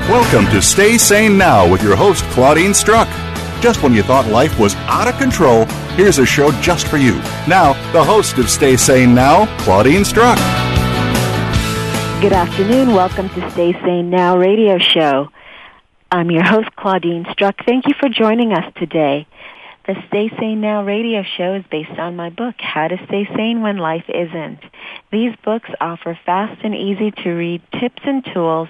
Welcome to Stay Sane Now with your host, Claudine Struck. Just when you thought life was out of control, here's a show just for you. Now, the host of Stay Sane Now, Claudine Struck. Good afternoon. Welcome to Stay Sane Now radio show. I'm your host, Claudine Struck. Thank you for joining us today. The Stay Sane Now radio show is based on my book, How to Stay Sane When Life Isn't. These books offer fast and easy to read tips and tools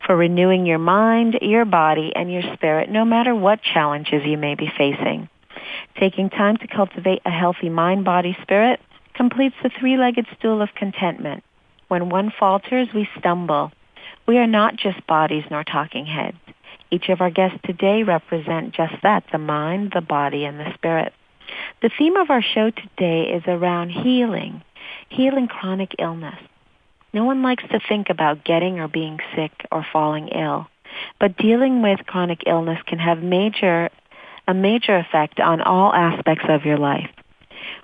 for renewing your mind, your body, and your spirit, no matter what challenges you may be facing. Taking time to cultivate a healthy mind, body, spirit completes the three-legged stool of contentment. When one falters, we stumble. We are not just bodies nor talking heads. Each of our guests today represent just that, the mind, the body, and the spirit. The theme of our show today is around healing chronic illness. No one likes to think about getting or being sick or falling ill, but dealing with chronic illness can have a major effect on all aspects of your life.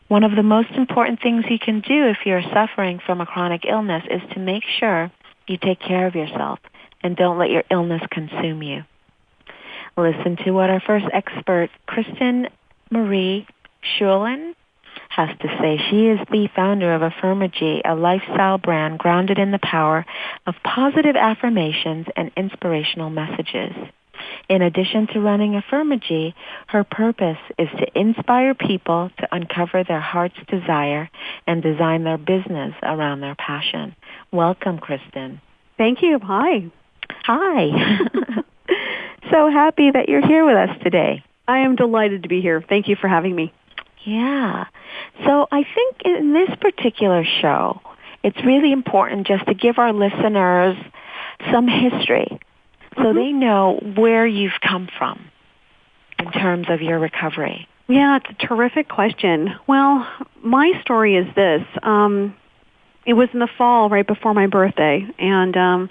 One of the most important things you can do if you're suffering from a chronic illness is to make sure you take care of yourself and don't let your illness consume you. Listen to what our first expert, Kristen Marie Schuerlein, has to say. She is the founder of Affirmagy, a lifestyle brand grounded in the power of positive affirmations and inspirational messages. In addition to running Affirmagy, her purpose is to inspire people to uncover their heart's desire and design their business around their passion. Welcome, Kristen. Thank you. Hi. Hi. So happy that you're here with us today. I am delighted to be here. Thank you for having me. Yeah. So I think in this particular show, it's really important just to give our listeners some history so they know where you've come from in terms of your recovery. Yeah, it's a terrific question. Well, my story is this. It was in the fall right before my birthday, and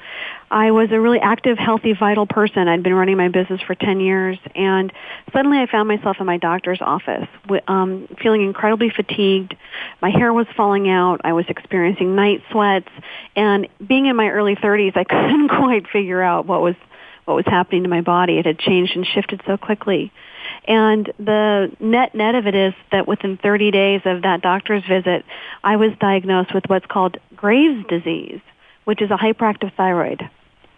I was a really active, healthy, vital person. I'd been running my business for 10 years, and suddenly I found myself in my doctor's office feeling incredibly fatigued. My hair was falling out. I was experiencing night sweats, and being in my early 30s, I couldn't quite figure out what was happening to my body. It had changed and shifted so quickly. And the net of it is that within 30 days of that doctor's visit, I was diagnosed with what's called GravesDisease, which is a hyperactive thyroid.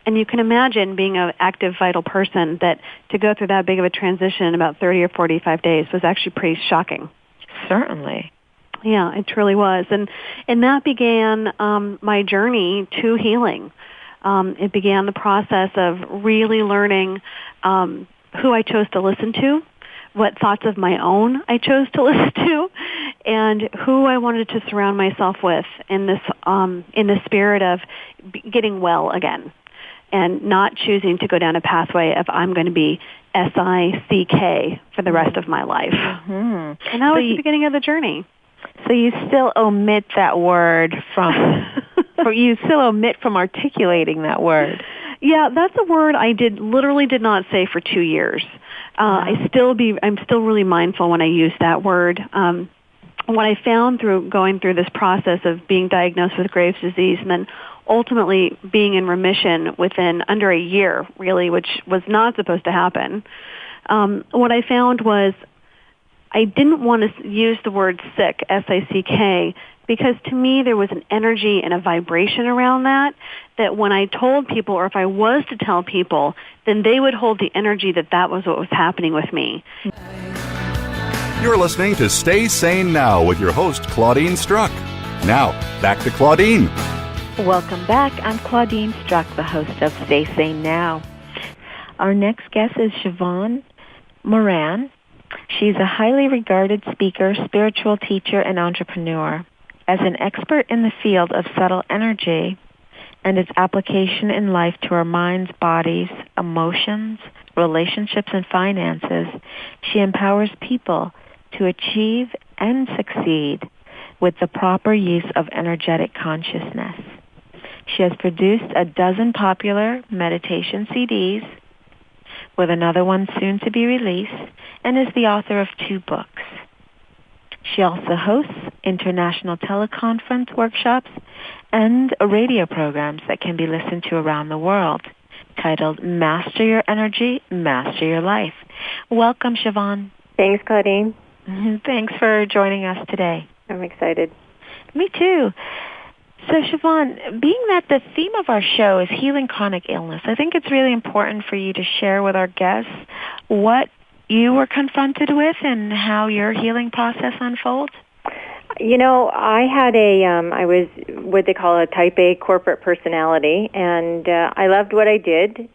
And you can imagine being an active, vital person that to go through that big of a transition in about 30 or 45 days was actually pretty shocking. Certainly. Yeah, it truly was. And that began my journey to healing. It began the process of really learning who I chose to listen to, what thoughts of my own I chose to listen to, and who I wanted to surround myself with in the spirit of getting well again, and not choosing to go down a pathway of I'm going to be SICK for the rest of my life. Mm-hmm. And that was the beginning of the journey. So you still omit that word from, you still omit from articulating that word. Yeah, that's a word I literally did not say for 2 years. I'm still really mindful when I use that word. What I found through going through this process of being diagnosed with Graves' disease and then ultimately being in remission within under a year, really, which was not supposed to happen, what I found was I didn't want to use the word sick, S-I-C-K, because to me there was an energy and a vibration around that when I told people, or if I was to tell people, then they would hold the energy that was what was happening with me. You're listening to Stay Sane Now with your host, Claudine Struck. Now, back to Claudine. Welcome back. I'm Claudine Struck, the host of Stay Sane Now. Our next guest is Sheevaun Moran. She's a highly regarded speaker, spiritual teacher, and entrepreneur. As an expert in the field of subtle energy and its application in life to our minds, bodies, emotions, relationships, and finances, she empowers people to achieve and succeed with the proper use of energetic consciousness. She has produced a dozen popular meditation CDs, with another one soon to be released, and is the author of 2 books. She also hosts international teleconference workshops and radio programs that can be listened to around the world. titled Master Your Energy, Master Your Life. Welcome, Sheevaun. Thanks, Claudine. Thanks for joining us today. I'm excited. Me too. So, Sheevaun, being that the theme of our show is healing chronic illness, I think it's really important for you to share with our guests what you were confronted with and how your healing process unfolds. You know, I had I was what they call a type A corporate personality, and I loved what I did,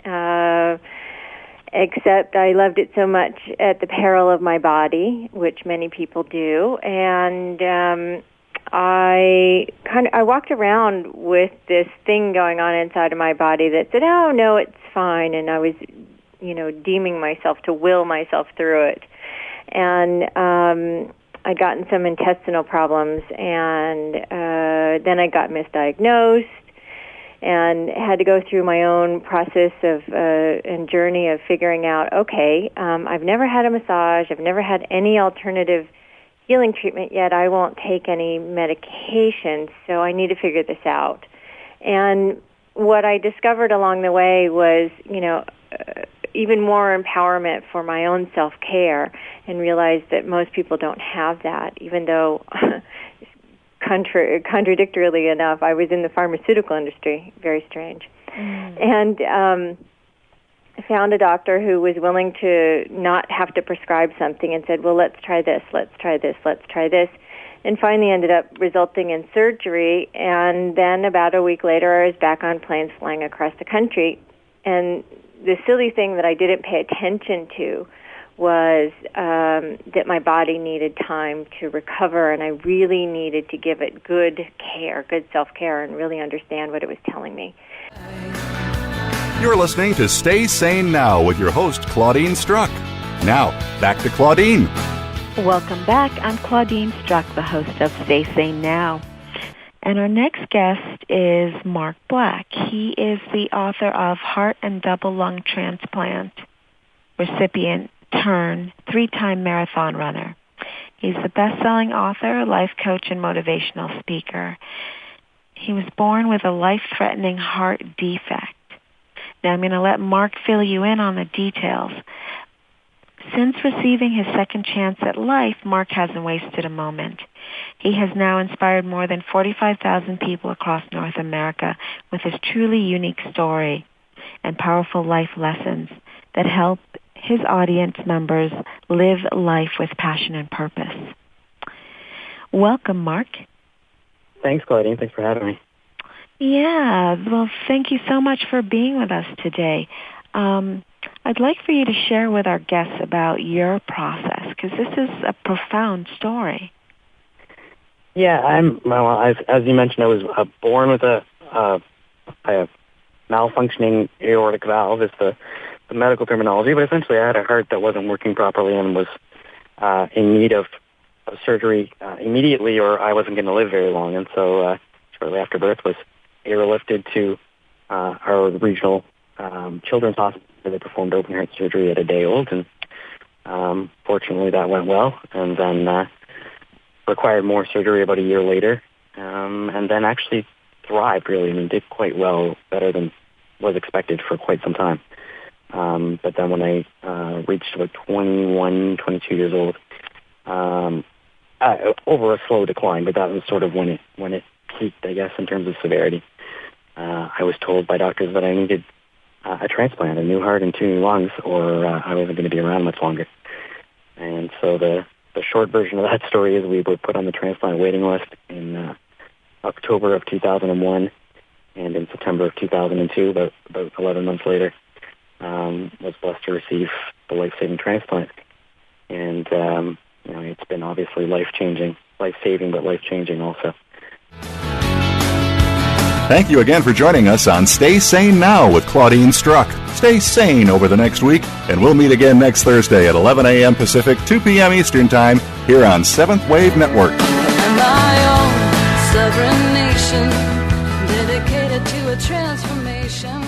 except I loved it so much at the peril of my body, which many people do, and I walked around with this thing going on inside of my body that said, "Oh no, it's fine," and I was, deeming myself to will myself through it, and I'd gotten some intestinal problems, and then I got misdiagnosed and had to go through my own process of and journey of figuring out, okay, I've never had a massage, I've never had any alternative healing treatment yet, I won't take any medication, so I need to figure this out. And what I discovered along the way was, even more empowerment for my own self-care, and realized that most people don't have that, even though, contradictorily enough, I was in the pharmaceutical industry. Very strange. And I found a doctor who was willing to not have to prescribe something and said, well, let's try this, let's try this, let's try this, and finally ended up resulting in surgery. And then about a week later, I was back on planes flying across the country. And the silly thing that I didn't pay attention to was that my body needed time to recover, and I really needed to give it good care, good self-care, and really understand what it was telling me. You're listening to Stay Sane Now with your host, Claudine Struck. Now, back to Claudine. Welcome back. I'm Claudine Struck, the host of Stay Sane Now. And our next guest is Mark Black. He is the author of Heart Double-Lung Transplant recipient turned 3-time marathon runner. He's the best-selling author, life coach, and motivational speaker. He was born with a life-threatening heart defect. Now I'm going to let Mark fill you in on the details. Since receiving his second chance at life, Mark hasn't wasted a moment. He has now inspired more than 45,000 people across North America with his truly unique story and powerful life lessons that help his audience members live life with passion and purpose. Welcome, Mark. Thanks, Claudine. Thanks for having me. Yeah, well, thank you so much for being with us today. I'd like for you to share with our guests about your process, because this is a profound story. Yeah, as you mentioned, I was born with a malfunctioning aortic valve, is the medical terminology, but essentially I had a heart that wasn't working properly and was in need of surgery immediately, or I wasn't going to live very long. And so shortly after birth was airlifted to our regional children's hospital. They performed open heart surgery at a day old, and fortunately that went well, and then required more surgery about a year later, and then actually thrived, really. I mean, did quite well, better than was expected for quite some time. But then when I reached about 21, 22 years old, over a slow decline, but that was sort of when it peaked, I guess, in terms of severity. I was told by doctors that I needed a transplant, a new heart and 2 new lungs, or I wasn't going to be around much longer. And so the short version of that story is we were put on the transplant waiting list in October of 2001, and in September of 2002, about 11 months later, was blessed to receive the life-saving transplant. And it's been obviously life-changing, life-saving, but life-changing also. Thank you again for joining us on Stay Sane Now with Claudine Struck. Stay sane over the next week, and we'll meet again next Thursday at 11 a.m. Pacific, 2 p.m. Eastern Time, here on Seventh Wave Network. And my own sovereign nation, dedicated to a transformation.